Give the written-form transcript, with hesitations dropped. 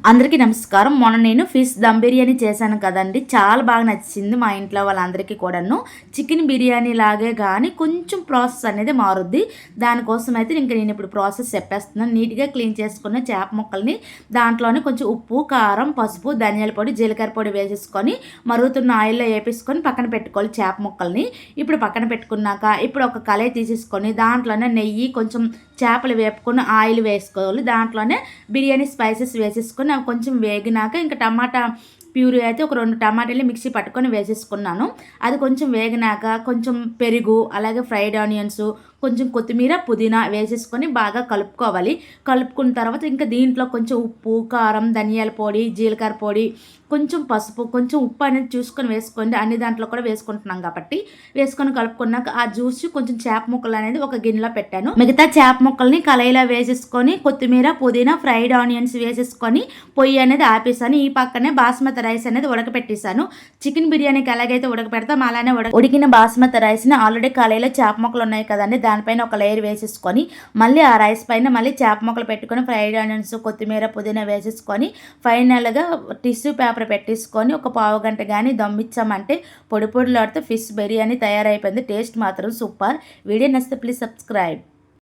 అందరికీ నమస్కారం. మొన్న నేను ఫిష్ దమ్ బిర్యానీ చేశాను కదండి, చాలా బాగా నచ్చింది మా ఇంట్లో వాళ్ళందరికీ కూడాను. చికెన్ బిర్యానీ లాగే కానీ కొంచెం ప్రాసెస్ అనేది మారుద్ది. దానికోసం అయితే నేను ఇప్పుడు ప్రాసెస్ చెప్పేస్తున్నాను. నీట్గా క్లీన్ చేసుకున్న చేప ముక్కల్ని దాంట్లోనే కొంచెం ఉప్పు, కారం, పసుపు, ధనియాల పొడి, జీలకర్ర పొడి వేసేసుకొని మరుగుతున్న ఆయిల్లో వేపేసుకొని పక్కన పెట్టుకోవాలి చేప ముక్కల్ని. ఇప్పుడు పక్కన పెట్టుకున్నాక ఇప్పుడు ఒక కళాయి తీసేసుకొని దాంట్లోనే నెయ్యి, కొంచెం చేపలు వేపుకొని ఆయిల్ వేసుకోవాలి. దాంట్లోనే బిర్యానీ స్పైసెస్ వేసేసుకొని అవి కొంచెం వేగినాక ఇంకా టమాటా ప్యూరీ అయితే ఒక 2 టమాటాలు మిక్సీ పట్టుకొని వేసేసుకున్నాను. అది కొంచెం వేగినాక కొంచెం పెరుగు, అలాగే ఫ్రైడ్ ఆనియన్స్, కొంచెం కొత్తిమీర, పుదీనా వేసేసుకొని బాగా కలుపుకోవాలి. కలుపుకున్న తర్వాత ఇంకా దీంట్లో కొంచెం ఉప్పు, కారం, ధనియాల పొడి, జీలకర్ర పొడి, కొంచెం పసుపు, కొంచెం ఉప్పు అనేది చూసుకొని వేసుకోండి. అన్ని దాంట్లో కూడా వేసుకుంటున్నాం కాబట్టి వేసుకొని కలుపుకున్నాక ఆ జ్యూస్ కొంచెం చేప ముక్కలు అనేది ఒక గిన్నెలో పెట్టాను. మిగతా చేప ముక్కల్ని కళాయిలో వేసేసుకొని కొత్తిమీర, పుదీనా, ఫ్రైడ్ ఆనియన్స్ వేసేసుకొని పొయ్యి అనేది ఆపేసాను. ఈ పక్కనే బాస్మతి రైస్ అనేది ఉడకపెట్టేసాను. చికెన్ బిర్యానీకి ఎలాగైతే ఉడకపెడతాం అలానే ఉడికిన బాస్మతి రైస్ని ఆల్రెడీ కళాయిలో చేప ముక్కలు ఉన్నాయి కదండి, దానిపైన ఒక లేయర్ వేసేసుకొని మళ్ళీ ఆ రైస్ పైన మళ్ళీ చేప ముక్కలు పెట్టుకొని ఫ్రైడ్ ఆనియన్స్, కొత్తిమీర, పుదీనా వేసేసుకొని ఫైనల్గా టిష్యూ పేపర్ పెట్టేసుకొని ఒక పావు గంట కానీ దమ్మిచ్చామంటే పొడి పొడిలాడితే ఫిష్ బిర్యానీ తయారైపోయింది. టేస్ట్ మాత్రం సూపర్. వీడియో నచ్చితే ప్లీజ్ సబ్స్క్రైబ్.